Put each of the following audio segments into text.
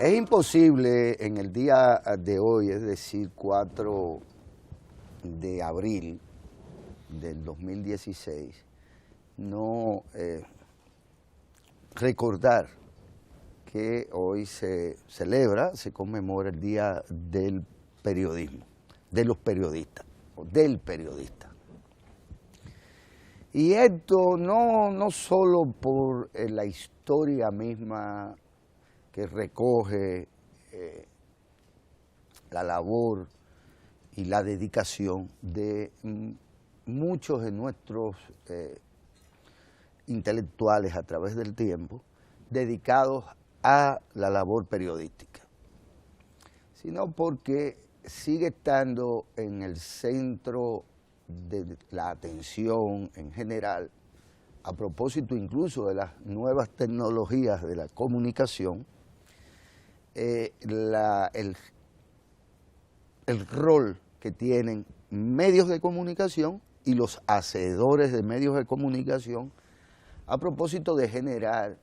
Es imposible en el día de hoy, es decir, 4 de abril del 2016, no recordar que hoy se celebra, se conmemora el Día del Periodismo, de los periodistas, o del periodista. Y esto no solo por la historia misma que recoge la labor y la dedicación de muchos de nuestros intelectuales a través del tiempo, dedicados a la labor periodística, sino porque sigue estando en el centro de la atención en general, a propósito incluso de las nuevas tecnologías de la comunicación, el rol que tienen medios de comunicación y los hacedores de medios de comunicación a propósito de generar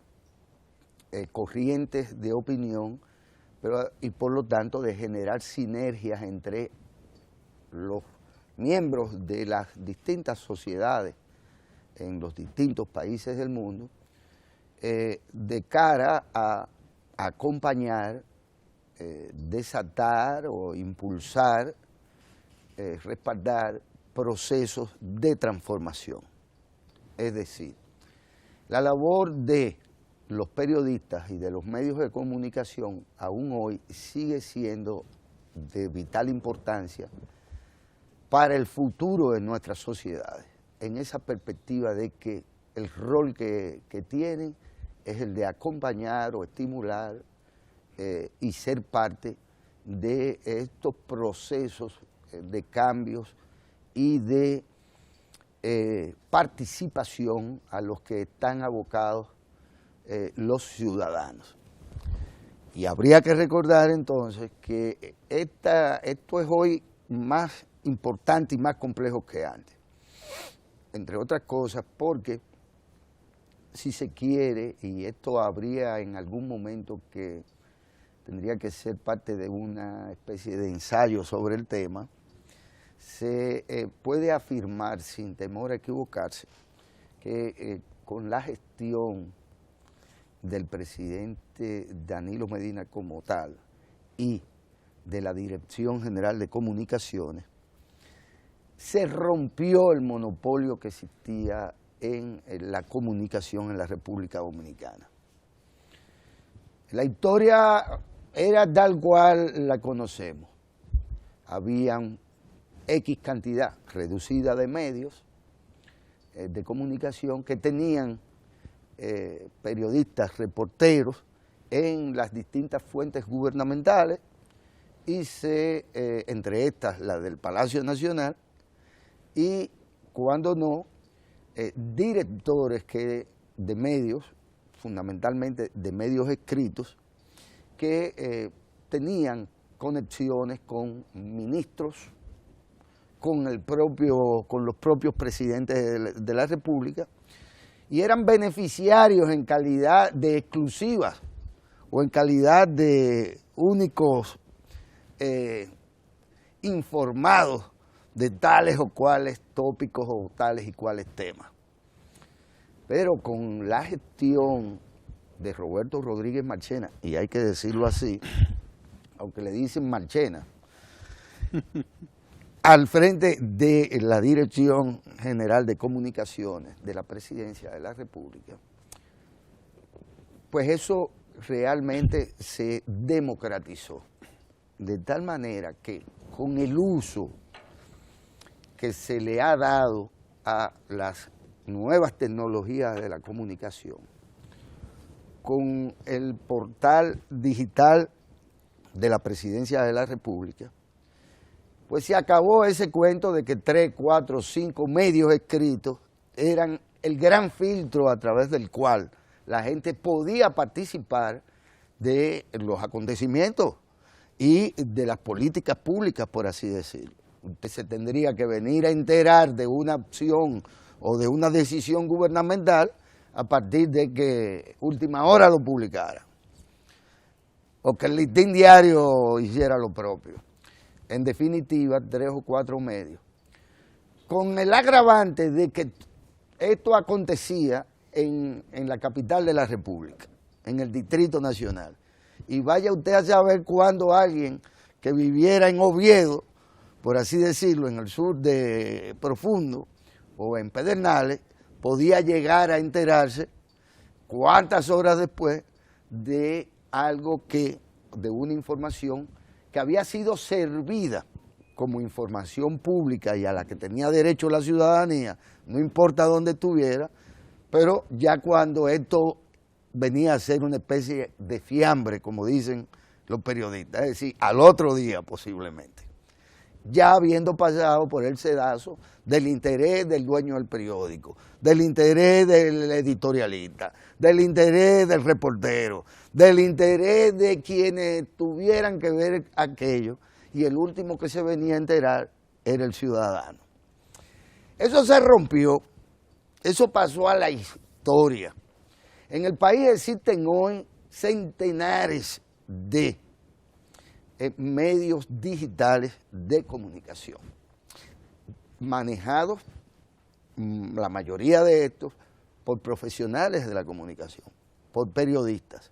corrientes de opinión, y por lo tanto de generar sinergias entre los miembros de las distintas sociedades en los distintos países del mundo, de cara a acompañar, desatar o impulsar, respaldar procesos de transformación. Es decir, la labor de los periodistas y de los medios de comunicación aún hoy sigue siendo de vital importancia para el futuro de nuestras sociedades, en esa perspectiva de que el rol que tienen es el de acompañar o estimular y ser parte de estos procesos de cambios y de participación a los que están abocados los ciudadanos. Y habría que recordar entonces que esto es hoy más importante y más complejo que antes, entre otras cosas porque si se quiere, y esto habría en algún momento que tendría que ser parte de una especie de ensayo sobre el tema, se puede afirmar sin temor a equivocarse que con la gestión del presidente Danilo Medina como tal y de la Dirección General de Comunicaciones, se rompió el monopolio que existía en la comunicación en la República Dominicana. La historia era tal cual la conocemos. Habían X cantidad reducida de medios de comunicación que tenían periodistas, reporteros en las distintas fuentes gubernamentales y entre estas la del Palacio Nacional, y cuando no, directores de medios, fundamentalmente de medios escritos, que tenían conexiones con ministros, con los propios presidentes de la República, y eran beneficiarios en calidad de exclusivas o en calidad de únicos informados de tales o cuales tópicos o tales y cuales temas. Pero con la gestión de Roberto Rodríguez Marchena, y hay que decirlo así, aunque le dicen Marchena, al frente de la Dirección General de Comunicaciones de la Presidencia de la República, pues eso realmente se democratizó, de tal manera que con el uso que se le ha dado a las nuevas tecnologías de la comunicación, con el portal digital de la Presidencia de la República, pues se acabó ese cuento de que 3, 4, 5 medios escritos eran el gran filtro a través del cual la gente podía participar de los acontecimientos y de las políticas públicas, por así decirlo. Usted se tendría que venir a enterar de una opción o de una decisión gubernamental a partir de que última hora lo publicara. o que el Listín Diario hiciera lo propio. En definitiva, 3 o 4 medios. Con el agravante de que esto acontecía en la capital de la República, en el Distrito Nacional. Y vaya usted a saber cuándo alguien que viviera en Oviedo, por así decirlo, en el sur de Profundo o en Pedernales, podía llegar a enterarse cuántas horas después de algo de una información que había sido servida como información pública y a la que tenía derecho la ciudadanía, no importa dónde estuviera, pero ya cuando esto venía a ser una especie de fiambre, como dicen los periodistas, es decir, al otro día posiblemente, ya habiendo pasado por el sedazo del interés del dueño del periódico, del interés del editorialista, del interés del reportero, del interés de quienes tuvieran que ver aquello, y el último que se venía a enterar era el ciudadano. Eso se rompió, eso pasó a la historia. En el país existen hoy centenares de medios digitales de comunicación, manejados, la mayoría de estos, por profesionales de la comunicación, por periodistas,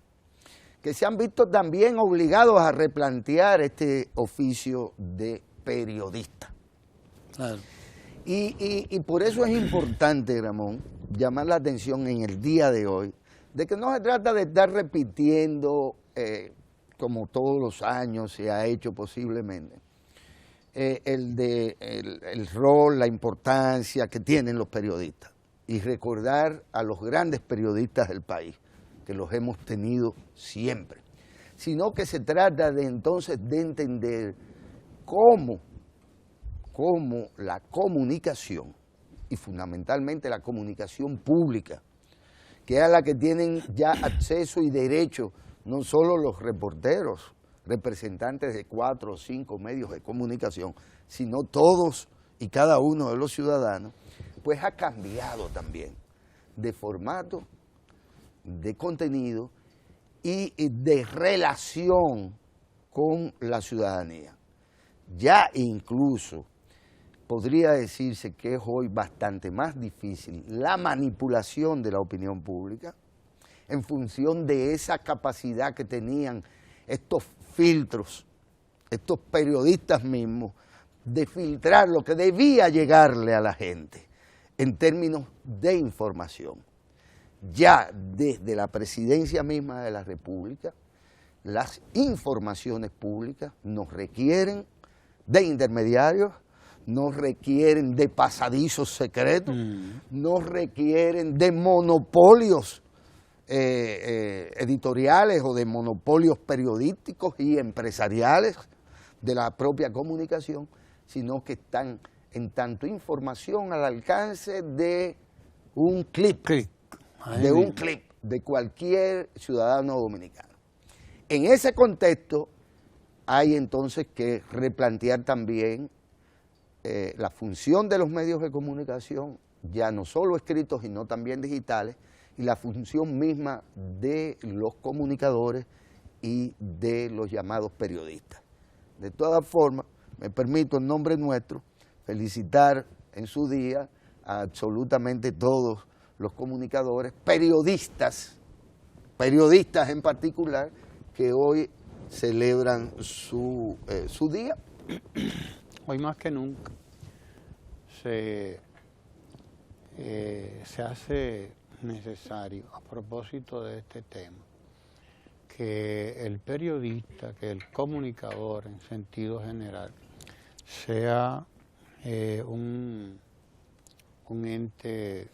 que se han visto también obligados a replantear este oficio de periodista. Claro. Y por eso es importante, Ramón, llamar la atención en el día de hoy, de que no se trata de estar repitiendo, como todos los años se ha hecho posiblemente, el rol, la importancia que tienen los periodistas, y recordar a los grandes periodistas del país, que los hemos tenido siempre, sino que se trata de entonces de entender cómo la comunicación, y fundamentalmente la comunicación pública, que es a la que tienen ya acceso y derecho no solo los reporteros, representantes de 4 o 5 medios de comunicación, sino todos y cada uno de los ciudadanos, pues ha cambiado también de formato, de contenido y de relación con la ciudadanía. Ya incluso podría decirse que es hoy bastante más difícil la manipulación de la opinión pública en función de esa capacidad que tenían estos filtros, estos periodistas mismos, de filtrar lo que debía llegarle a la gente en términos de información. Ya desde la presidencia misma de la República, las informaciones públicas nos requieren de intermediarios, nos requieren de pasadizos secretos, nos requieren de monopolios editoriales o de monopolios periodísticos y empresariales de la propia comunicación, sino que están en tanto información al alcance de un clip, de cualquier ciudadano dominicano. En ese contexto hay entonces que replantear también la función de los medios de comunicación, ya no solo escritos, sino también digitales, y la función misma de los comunicadores y de los llamados periodistas. De todas formas, me permito en nombre nuestro felicitar en su día a absolutamente todos los comunicadores, periodistas en particular, que hoy celebran su día. Hoy más que nunca se hace necesario, a propósito de este tema, que el periodista, que el comunicador en sentido general, sea un ente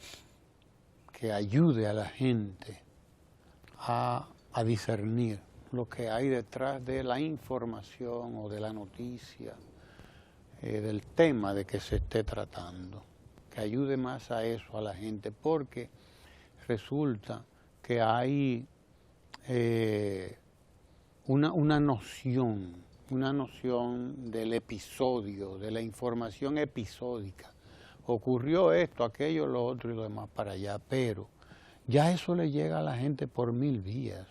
que ayude a la gente a discernir lo que hay detrás de la información o de la noticia, del tema de que se esté tratando, que ayude más a eso a la gente, porque resulta que hay una noción del episodio, de la información episódica. Ocurrió esto, aquello, lo otro y lo demás para allá, pero ya eso le llega a la gente por 1000 vías.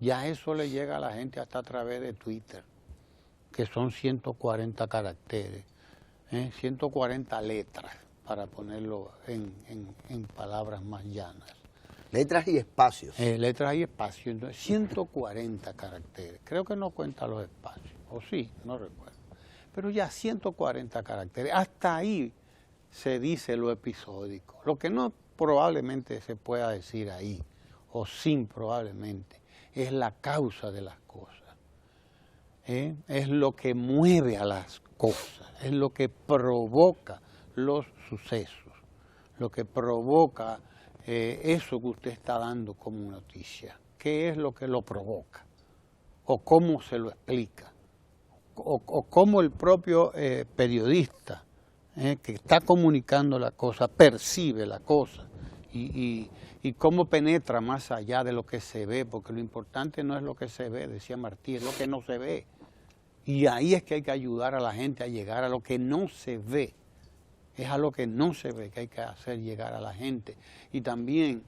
Ya eso le llega a la gente hasta a través de Twitter, que son 140 caracteres, 140 letras, para ponerlo en palabras más llanas. Letras y espacios. Letras y espacios, entonces 140 caracteres. Creo que no cuenta los espacios, o sí, no recuerdo. Pero ya 140 caracteres. Hasta ahí se dice lo episódico. Lo que no probablemente se pueda decir ahí, o sin probablemente, es la causa de las cosas. Es lo que mueve a las cosas, es lo que provoca los sucesos, lo que provoca eso que usted está dando como noticia. ¿Qué es lo que lo provoca? ¿O cómo se lo explica? O cómo el propio periodista que está comunicando la cosa percibe la cosa y cómo penetra más allá de lo que se ve, porque lo importante no es lo que se ve, decía Martí, es lo que no se ve. Y ahí es que hay que ayudar a la gente a llegar a lo que no se ve. Es a lo que no se ve que hay que hacer llegar a la gente. Y también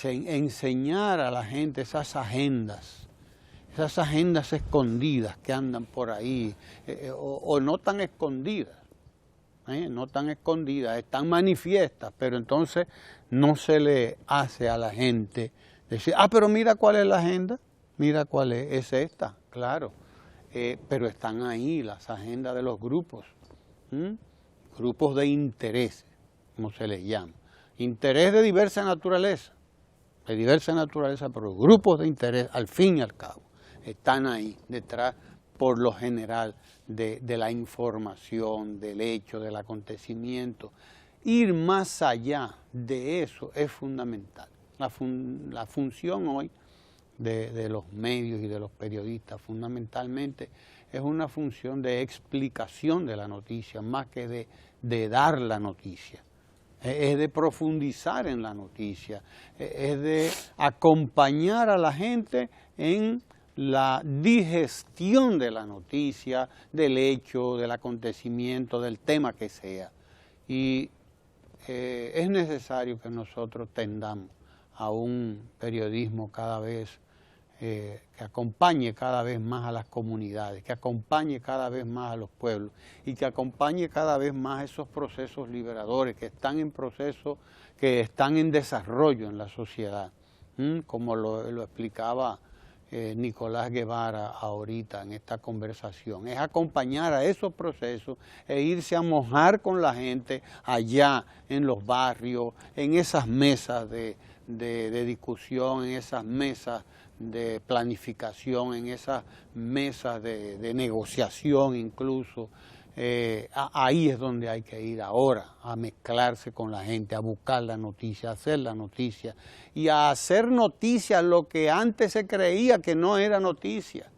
enseñar a la gente esas agendas escondidas que andan por ahí, o no tan escondidas, no tan escondidas, están manifiestas, pero entonces no se le hace a la gente decir, pero mira cuál es la agenda, mira cuál es esta, claro, pero están ahí las agendas de los grupos, grupos de interés, como se les llama, interés de diversa naturaleza, pero grupos de interés, al fin y al cabo, están ahí detrás, por lo general, de la información, del hecho, del acontecimiento. Ir más allá de eso es fundamental. La función hoy de los medios y de los periodistas, fundamentalmente, es una función de explicación de la noticia, más que de dar la noticia. Es de profundizar en la noticia, es de acompañar a la gente en la digestión de la noticia, del hecho, del acontecimiento, del tema que sea. Y es necesario que nosotros tendamos a un periodismo cada vez que acompañe cada vez más a las comunidades, que acompañe cada vez más a los pueblos y que acompañe cada vez más esos procesos liberadores que están en proceso, que están en desarrollo en la sociedad, como lo explicaba Nicolás Guevara ahorita en esta conversación. Es acompañar a esos procesos e irse a mojar con la gente allá en los barrios, en esas mesas de discusión, en esas mesas de planificación, en esas mesas de negociación incluso. Ahí es donde hay que ir ahora, a mezclarse con la gente, a buscar la noticia, a hacer la noticia y a hacer noticia lo que antes se creía que no era noticia.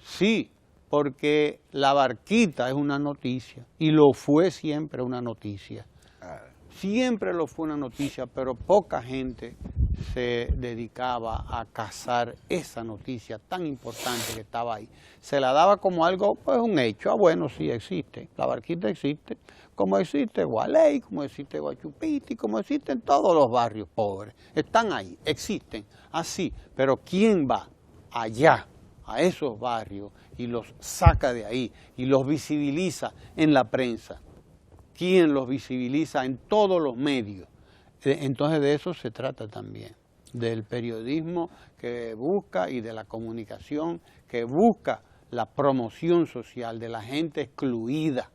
Sí, porque la barquita es una noticia y lo fue siempre una noticia. Siempre lo fue una noticia, pero poca gente se dedicaba a cazar esa noticia tan importante que estaba ahí. Se la daba como algo, pues un hecho. Bueno, sí existe, la barquita existe, como existe Gualey, como existe Guachupiti, como existen todos los barrios pobres. Están ahí, existen, así. Pero ¿quién va allá, a esos barrios, y los saca de ahí, y los visibiliza en la prensa? ¿Quién los visibiliza en todos los medios? Entonces de eso se trata también, del periodismo que busca y de la comunicación que busca la promoción social de la gente excluida,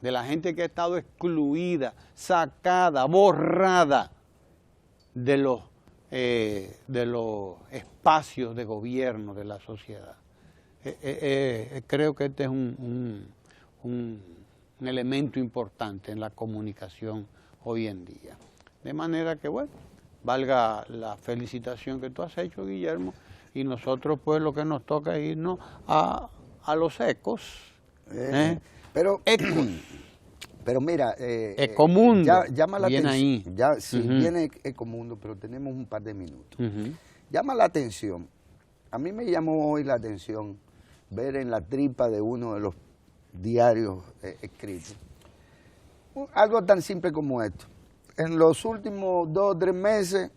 de la gente que ha estado excluida, sacada, borrada de los espacios de gobierno de la sociedad. Creo que este es un elemento importante en la comunicación hoy en día. De manera que, bueno, valga la felicitación que tú has hecho, Guillermo, y nosotros pues lo que nos toca es irnos a los ecos. Pero mira, Ecomundo, llama la viene ahí. Viene Ecomundo, pero tenemos un par de minutos. Llama la atención, a mí me llamó hoy la atención ver en la tripa de uno de los diarios escritos algo tan simple como esto. En los últimos 2 o 3 meses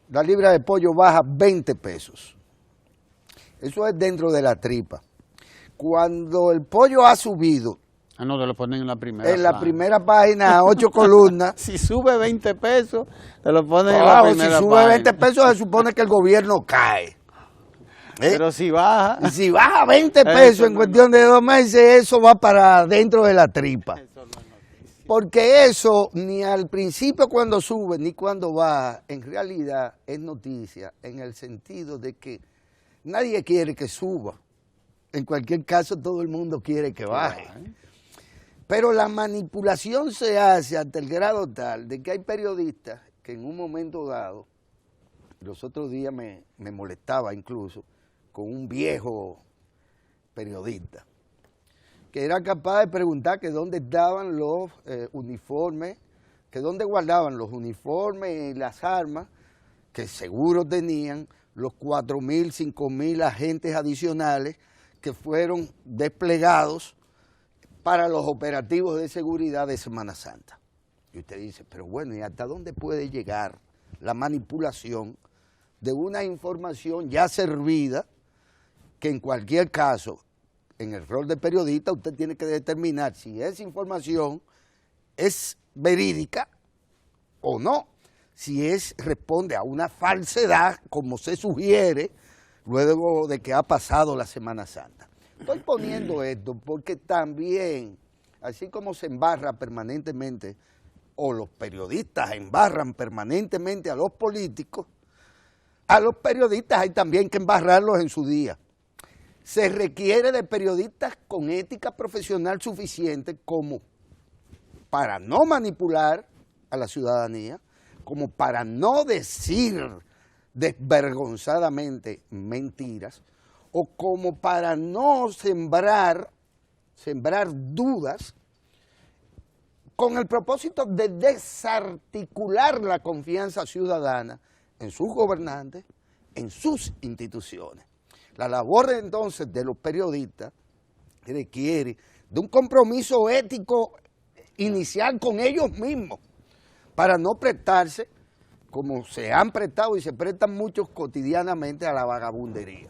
la libra de pollo baja 20 pesos. Eso es dentro de la tripa. Cuando el pollo ha subido, no, te lo ponen en la primera. En la primera página, 8 columnas. Si sube 20 pesos, te lo ponen en la primera si sube página. 20 pesos, se supone que el gobierno cae. Pero si baja. Y si baja 20 pesos en cuestión de 2 meses, eso va para dentro de la tripa. Porque eso, ni al principio cuando sube, ni cuando baja, en realidad es noticia, en el sentido de que nadie quiere que suba. En cualquier caso, todo el mundo quiere que baje. Pero la manipulación se hace hasta el grado tal de que hay periodistas que en un momento dado, los otros días me molestaba incluso, con un viejo periodista, que era capaz de preguntar que dónde estaban los uniformes, que dónde guardaban los uniformes y las armas, que seguro tenían los 4.000, 5.000 agentes adicionales que fueron desplegados para los operativos de seguridad de Semana Santa. Y usted dice, pero bueno, ¿y hasta dónde puede llegar la manipulación de una información ya servida, que en cualquier caso, en el rol de periodista, usted tiene que determinar si esa información es verídica o no, si responde a una falsedad, como se sugiere, luego de que ha pasado la Semana Santa. Estoy poniendo esto porque también, así como se embarra permanentemente, o los periodistas embarran permanentemente a los políticos, a los periodistas hay también que embarrarlos en su día. Se requiere de periodistas con ética profesional suficiente como para no manipular a la ciudadanía, como para no decir desvergonzadamente mentiras, o como para no sembrar dudas con el propósito de desarticular la confianza ciudadana en sus gobernantes, en sus instituciones. La labor entonces de los periodistas requiere de un compromiso ético inicial con ellos mismos para no prestarse, como se han prestado y se prestan muchos cotidianamente, a la vagabundería.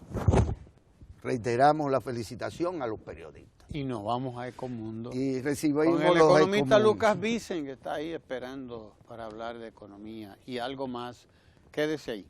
Reiteramos la felicitación a los periodistas. Y nos vamos a Ecomundo. Y recibimos con el los economista Ecomundos. Lucas Vicen, que está ahí esperando para hablar de economía y algo más. Quédese ahí.